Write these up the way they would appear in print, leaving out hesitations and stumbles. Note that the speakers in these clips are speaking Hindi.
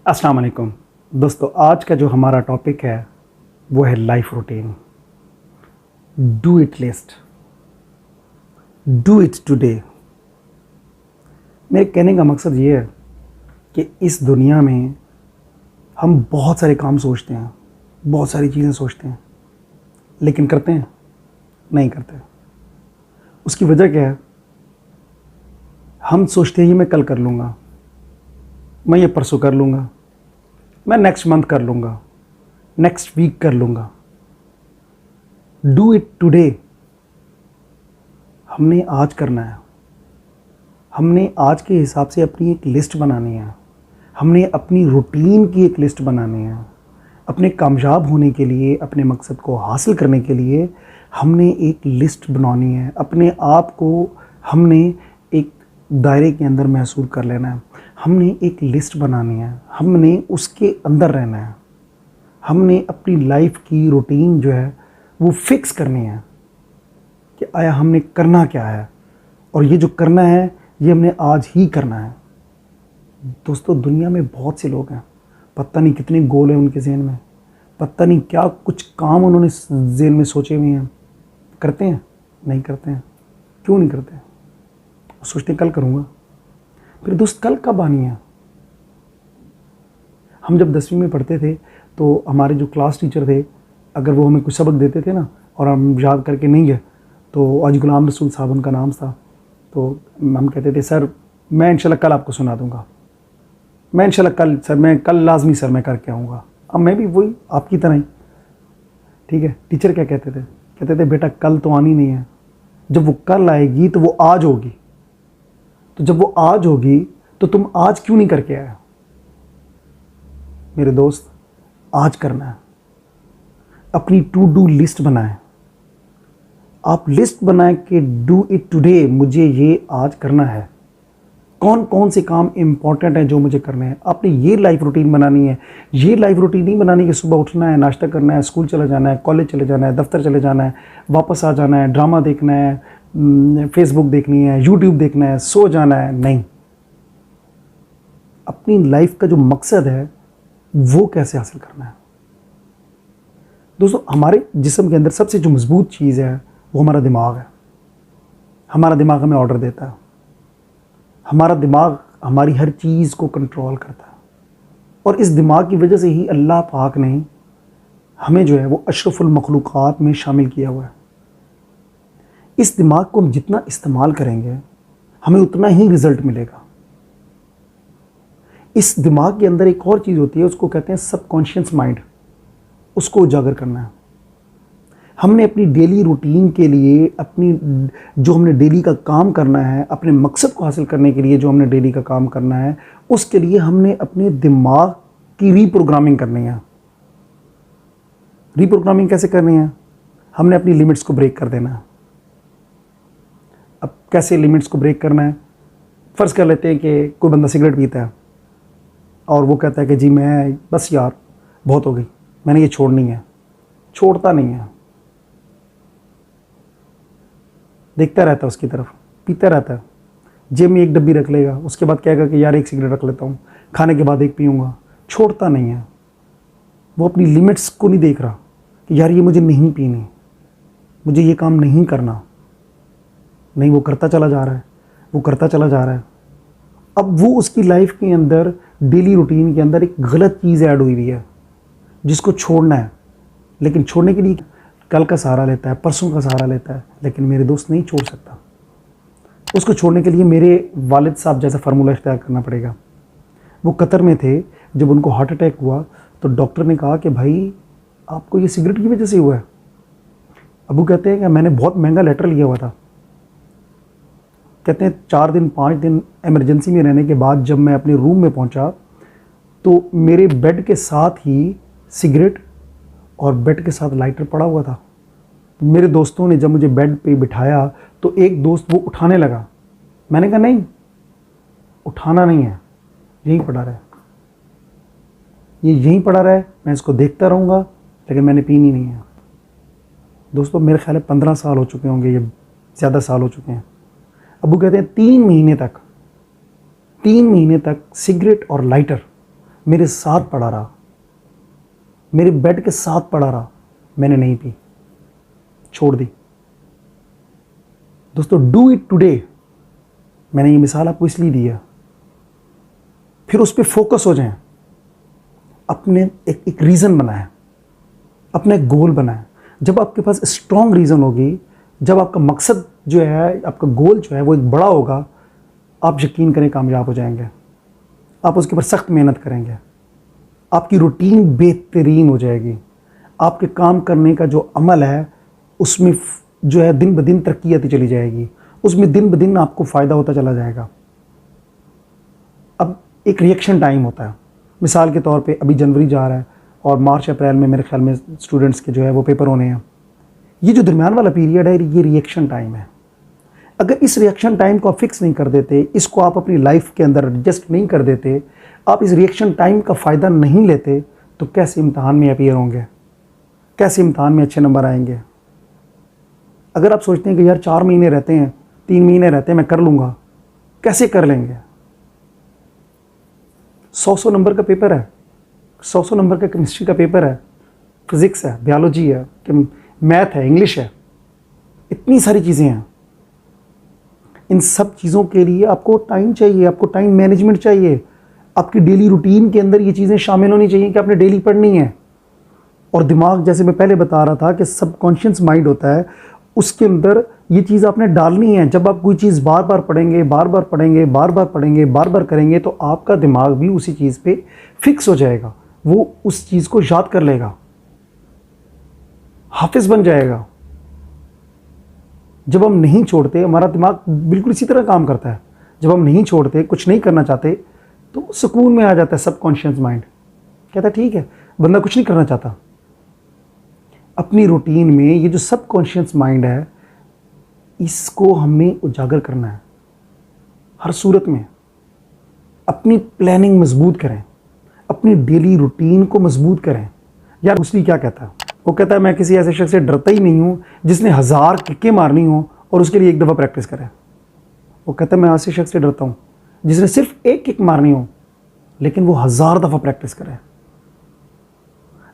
अस्सलाम वालेकुम दोस्तों, आज का जो हमारा टॉपिक है वो है life routine. Do it list, do it today. मेरे कहने का मकसद ये है कि इस दुनिया में हम बहुत सारे काम सोचते हैं, बहुत सारी चीज़ें सोचते हैं, लेकिन करते हैं नहीं करते। उसकी वजह क्या है? हम सोचते हैं ये मैं कल कर लूँगा, मैं ये परसों कर लूँगा, मैं नेक्स्ट मंथ कर लूँगा, नेक्स्ट वीक कर लूँगा। Do it today. हमने आज करना है, हमने आज के हिसाब से अपनी एक लिस्ट बनानी है, हमने अपनी रूटीन की एक लिस्ट बनानी है। अपने कामयाब होने के लिए, अपने मकसद को हासिल करने के लिए हमने एक लिस्ट बनानी है। अपने आप को हमने एक दायरे के अंदर महसूस कर लेना है। हमने एक लिस्ट बनानी है, हमने उसके अंदर रहना है। हमने अपनी लाइफ की रूटीन जो है वो फिक्स करनी है कि आया हमने करना क्या है, और ये जो करना है ये हमने आज ही करना है। दोस्तों, दुनिया में बहुत से लोग हैं, पता नहीं कितने गोल हैं उनके जहन में, पता नहीं क्या कुछ काम उन्होंने जहन में सोचे हुए हैं। करते हैं नहीं करते हैं। क्यों नहीं करते? सोचते हैं कल करूँगा। फिर दोस्त, कल कब आनी है? हम जब 10वीं में पढ़ते थे तो हमारे जो क्लास टीचर थे, अगर वो हमें कुछ सबक देते थे ना और हम याद करके नहीं गए, तो आज गुलाम रसूल साहब उनका नाम था, तो हम कहते थे सर मैं इंशाल्लाह कल आपको सुना दूंगा, मैं इंशाल्लाह कल सर, मैं कल लाजमी सर मैं करके आऊँगा। अब मैं भी वही आपकी तरह ही, ठीक है। टीचर क्या कहते थे? कहते थे बेटा कल तो आनी नहीं है, जब वो कल आएगी तो वो आज होगी। तो जब वो आज होगी तो तुम आज क्यों नहीं करके आए? मेरे दोस्त, आज करना है। अपनी टू डू लिस्ट बनाएं। आप लिस्ट बनाएं कि डू इट टुडे, मुझे ये आज करना है। कौन कौन से काम इंपॉर्टेंट हैं जो मुझे करने हैं। आपने ये लाइफ रूटीन बनानी है। ये लाइफ रूटीन नहीं बनानी कि सुबह उठना है, नाश्ता करना है, स्कूल चला जाना है, कॉलेज चले जाना है, दफ्तर चले जाना है, वापस आ जाना है, ड्रामा देखना है, फेसबुक देखनी है, यूट्यूब देखना है, सो जाना है। नहीं, अपनी लाइफ का जो मकसद है वो कैसे हासिल करना है। दोस्तों, हमारे जिस्म के अंदर सबसे जो मजबूत चीज़ है वो हमारा दिमाग है। हमारा दिमाग हमें ऑर्डर देता है। हमारा दिमाग हमारी हर चीज़ को कंट्रोल करता है, और इस दिमाग की वजह से ही अल्लाह पाक ने हमें जो है वो अशरफुल मखलूक़ात में शामिल किया हुआ है। इस दिमाग को हम जितना इस्तेमाल करेंगे हमें उतना ही रिज़ल्ट मिलेगा। इस दिमाग के अंदर एक और चीज़ होती है, उसको कहते हैं सबकॉन्शियस माइंड। उसको उजागर करना है। हमने अपनी डेली रूटीन के लिए, अपनी जो हमने डेली का काम करना है, अपने मकसद को हासिल करने के लिए जो हमने डेली का काम करना है, उसके लिए हमने अपने दिमाग की रीप्रोग्रामिंग करनी है। रीप्रोग्रामिंग कैसे करनी है? हमने अपनी लिमिट्स को ब्रेक कर देना है। अब कैसे लिमिट्स को ब्रेक करना है? फ़र्ज़ कर लेते हैं कि कोई बंदा सिगरेट पीता है और वो कहता है कि जी मैं बस यार बहुत हो गई, मैंने ये छोड़नी है। छोड़ता नहीं है, देखता रहता है उसकी तरफ, पीता रहता है। जेब में एक डब्बी रख लेगा, उसके बाद कहेगा कि यार एक सिगरेट रख लेता हूँ, खाने के बाद एक पीऊँगा। छोड़ता नहीं है। वो अपनी लिमिट्स को नहीं देख रहा कि यार ये मुझे नहीं पीनी, मुझे ये काम नहीं करना। नहीं, वो करता चला जा रहा है, वो करता चला जा रहा है। अब वो उसकी लाइफ के अंदर, डेली रूटीन के अंदर एक गलत चीज़ ऐड हुई है जिसको छोड़ना है। लेकिन छोड़ने के लिए कल का सहारा लेता है, परसों का सहारा लेता है, लेकिन मेरे दोस्त नहीं छोड़ सकता। उसको छोड़ने के लिए मेरे वालिद साहब जैसा फार्मूला इख्तियार करना पड़ेगा। वो कतर में थे, जब उनको हार्ट अटैक हुआ तो डॉक्टर ने कहा कि भाई आपको ये सिगरेट की वजह से हुआ है। अबू कहते हैं कि मैंने बहुत महंगा लेटर लिया हुआ था। कहते हैं 4 दिन 5 दिन इमरजेंसी में रहने के बाद जब मैं अपने रूम में पहुंचा तो मेरे बेड के साथ ही सिगरेट और बेड के साथ लाइटर पड़ा हुआ था। मेरे दोस्तों ने जब मुझे बेड पे बिठाया तो एक दोस्त वो उठाने लगा। मैंने कहा नहीं, उठाना नहीं है, यहीं पड़ा रहा है, ये यहीं पड़ा रहा है, मैं इसको देखता रहूँगा, लेकिन मैंने पीनी नहीं है। दोस्तों, मेरे ख्याल है 15 साल हो चुके होंगे, ये ज़्यादा साल हो चुके हैं। अबू कहते हैं 3 महीने तक सिगरेट और लाइटर मेरे साथ पड़ा रहा, मेरे बेड के साथ पड़ा रहा, मैंने नहीं पी, छोड़ दी। दोस्तों, डू इट टुडे, मैंने ये मिसाल आपको इसलिए दी है, फिर उस पर फोकस हो जाएं। अपने एक रीज़न बनाएं, अपना एक गोल बनाएं। जब आपके पास स्ट्रॉन्ग रीज़न होगी, जब आपका मकसद जो है, आपका गोल जो है वो एक बड़ा होगा, आप यकीन करें कामयाब हो जाएंगे। आप उसके ऊपर सख्त मेहनत करेंगे, आपकी रूटीन बेहतरीन हो जाएगी, आपके काम करने का जो अमल है उसमें जो है दिन ब दिन तरक्की आती चली जाएगी, उसमें दिन ब दिन आपको फ़ायदा होता चला जाएगा। अब एक रिएक्शन टाइम होता है, मिसाल के तौर पे अभी जनवरी जा रहा है और मार्च अप्रैल में मेरे ख्याल में स्टूडेंट्स के जो है वो पेपर होने हैं। ये जो दरमियान वाला पीरियड है, ये रिएक्शन टाइम है। अगर इस रिएक्शन टाइम को आप फिक्स नहीं कर देते, इसको आप अपनी लाइफ के अंदर एडजस्ट नहीं कर देते, आप इस रिएक्शन टाइम का फ़ायदा नहीं लेते, तो कैसे इम्तहान में अपीयर होंगे, कैसे इम्तहान में अच्छे नंबर आएंगे। अगर आप सोचते हैं कि यार 4 महीने रहते हैं, 3 महीने रहते हैं, मैं कर लूँगा, कैसे कर लेंगे। 100 नंबर का पेपर है, 100 नंबर का केमिस्ट्री का पेपर है, फिज़िक्स है, बायोलॉजी है, मैथ है, इंग्लिश है, इतनी सारी चीज़ें हैं। इन सब चीज़ों के लिए आपको टाइम चाहिए, आपको टाइम मैनेजमेंट चाहिए। आपकी डेली रूटीन के अंदर ये चीज़ें शामिल होनी चाहिए कि आपने डेली पढ़नी है। और दिमाग, जैसे मैं पहले बता रहा था कि सबकॉन्शियस माइंड होता है, उसके अंदर ये चीज़ आपने डालनी है। जब आप कोई चीज़ बार बार पढ़ेंगे, बार बार पढ़ेंगे, बार बार पढ़ेंगे, बार बार करेंगे, तो आपका दिमाग भी उसी चीज़ पे फिक्स हो जाएगा, वो उस चीज़ को याद कर लेगा, हाफिज बन जाएगा। जब हम नहीं छोड़ते, हमारा दिमाग बिल्कुल इसी तरह काम करता है। जब हम नहीं छोड़ते, कुछ नहीं करना चाहते, तो सुकून में आ जाता है सबकॉन्शियस माइंड, कहता है ठीक है, बंदा कुछ नहीं करना चाहता। अपनी रूटीन में ये जो सबकॉन्शियस माइंड है, इसको हमने उजागर करना है हर सूरत में। अपनी प्लानिंग मजबूत करें, अपनी डेली रूटीन को मजबूत करें। यार दूसरी क्या कहता है, वो कहता है मैं किसी ऐसे शख्स से डरता ही नहीं हूँ जिसने 1000 किक्कें मारनी हो और उसके लिए 1 दफ़ा प्रैक्टिस करे। वो कहता है मैं ऐसे शख्स से डरता हूँ जिसने सिर्फ 1 किक मारनी हो लेकिन वो 1000 दफ़ा प्रैक्टिस करे।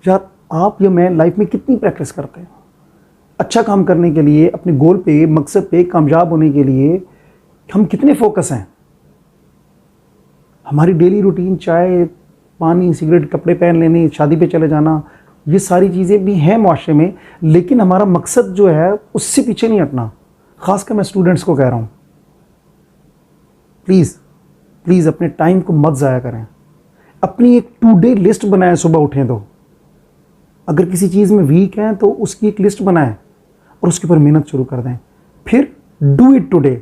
यार आप या मैं लाइफ में कितनी प्रैक्टिस करते हैं अच्छा काम करने के लिए, अपने गोल पे, मकसद पे कामयाब होने के लिए हम कितने फोकस हैं। हमारी डेली रूटीन, चाय, पानी, सिगरेट, कपड़े पहन लेने, शादी पे चले जाना, ये सारी चीज़ें भी हैं माशरे में, लेकिन हमारा मकसद जो है उससे पीछे नहीं हटना। ख़ासकर मैं स्टूडेंट्स को कह रहा हूँ, प्लीज़ अपने टाइम को मत ज़ाया करें। अपनी एक टू डे लिस्ट बनाएं, सुबह उठें तो अगर किसी चीज़ में वीक हैं तो उसकी एक लिस्ट बनाएं और उसके ऊपर मेहनत शुरू कर दें। फिर डू इट टुडे,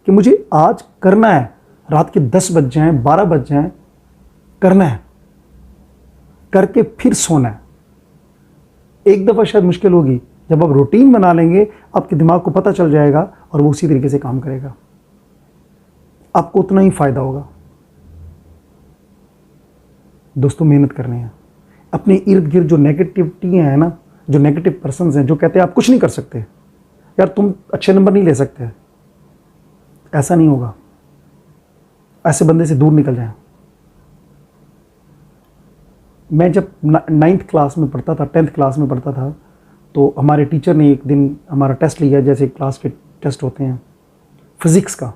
कि मुझे आज करना है, रात के 10 बज जाएँ, 12 बज जाएँ, करना है, करके फिर सोना है। एक दफ़ा शायद मुश्किल होगी, जब आप रूटीन बना लेंगे आपके दिमाग को पता चल जाएगा और वो उसी तरीके से काम करेगा, आपको उतना ही फ़ायदा होगा। दोस्तों, मेहनत करनी है। अपने इर्द गिर्द जो नेगेटिविटियाँ हैं ना, जो नेगेटिव पर्सन्स हैं, जो कहते हैं आप कुछ नहीं कर सकते, यार तुम अच्छे नंबर नहीं ले सकते, ऐसा नहीं होगा, ऐसे बंदे से दूर निकल जाएं। मैं जब 9th क्लास में पढ़ता था, 10th क्लास में पढ़ता था, तो हमारे टीचर ने एक दिन हमारा टेस्ट लिया, जैसे क्लास के टेस्ट होते हैं फिज़िक्स का।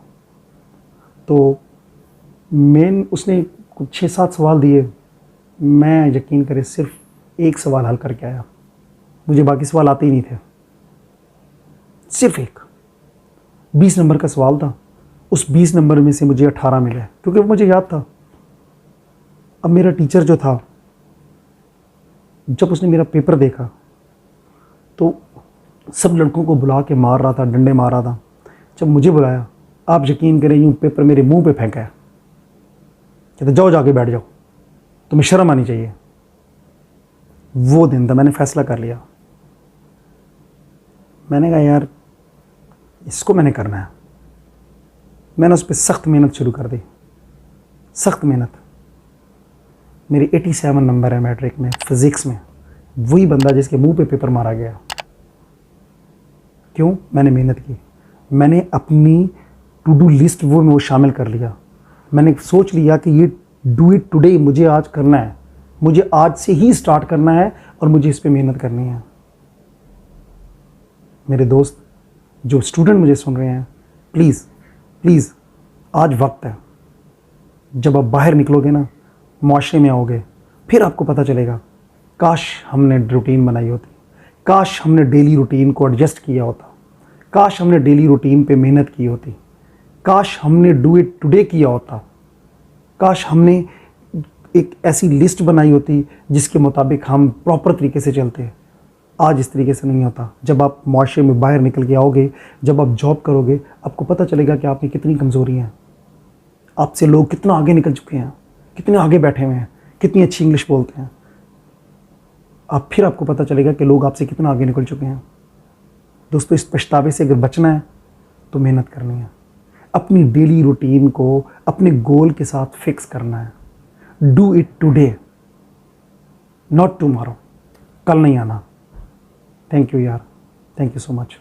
तो उसने कुछ 6-7 सवाल दिए, मैं यकीन करें सिर्फ एक सवाल हल करके आया, मुझे बाकी सवाल आते ही नहीं थे, सिर्फ एक 20 नंबर का सवाल था। उस 20 नंबर में से मुझे 18 मिले, क्योंकि वो मुझे याद था। अब मेरा टीचर जो था, जब उसने मेरा पेपर देखा तो सब लड़कों को बुला के मार रहा था, डंडे मार रहा था। जब मुझे बुलाया, आप यकीन करें, यूँ पेपर मेरे मुंह पे फेंका है, कहते जाओ जाके बैठ जाओ, तुम्हें शर्म आनी चाहिए। वो दिन था मैंने फ़ैसला कर लिया, मैंने कहा यार इसको मैंने करना है। मैंने उस पर सख्त मेहनत शुरू कर दी, सख्त मेहनत। मेरी 87 नंबर है मैट्रिक में, फिज़िक्स में। वही बंदा जिसके मुंह पे पेपर मारा गया। क्यों? मैंने मेहनत की, मैंने अपनी टू डू लिस्ट वो शामिल कर लिया। मैंने सोच लिया कि ये डू इट टुडे, मुझे आज करना है, मुझे आज से ही स्टार्ट करना है और मुझे इस पे मेहनत करनी है। मेरे दोस्त, जो स्टूडेंट मुझे सुन रहे हैं, प्लीज़ प्लीज़ आज वक्त है। जब आप बाहर निकलोगे ना, माशरे में आओगे, फिर आपको पता चलेगा काश हमने रूटीन बनाई होती, काश हमने डेली रूटीन को एडजस्ट किया होता, काश हमने डेली रूटीन पे मेहनत की होती, काश हमने डू इट टुडे किया होता, काश हमने एक ऐसी लिस्ट बनाई होती जिसके मुताबिक हम प्रॉपर तरीके से चलते। आज इस तरीके से नहीं होता। जब आप माशरे में बाहर निकल के आओगे, जब आप जॉब करोगे, आपको पता चलेगा कि आप में कितनी कमज़ोरी हैं, आपसे लोग कितना आगे निकल चुके हैं, कितने आगे बैठे हुए हैं, कितनी अच्छी इंग्लिश बोलते हैं। फिर आपको पता चलेगा कि लोग आपसे कितना आगे निकल चुके हैं। दोस्तों, इस पछतावे से अगर बचना है तो मेहनत करनी है, अपनी डेली रूटीन को अपने गोल के साथ फिक्स करना है। Do it today, not tomorrow, कल नहीं आना। थैंक यू यार, थैंक यू सो मच।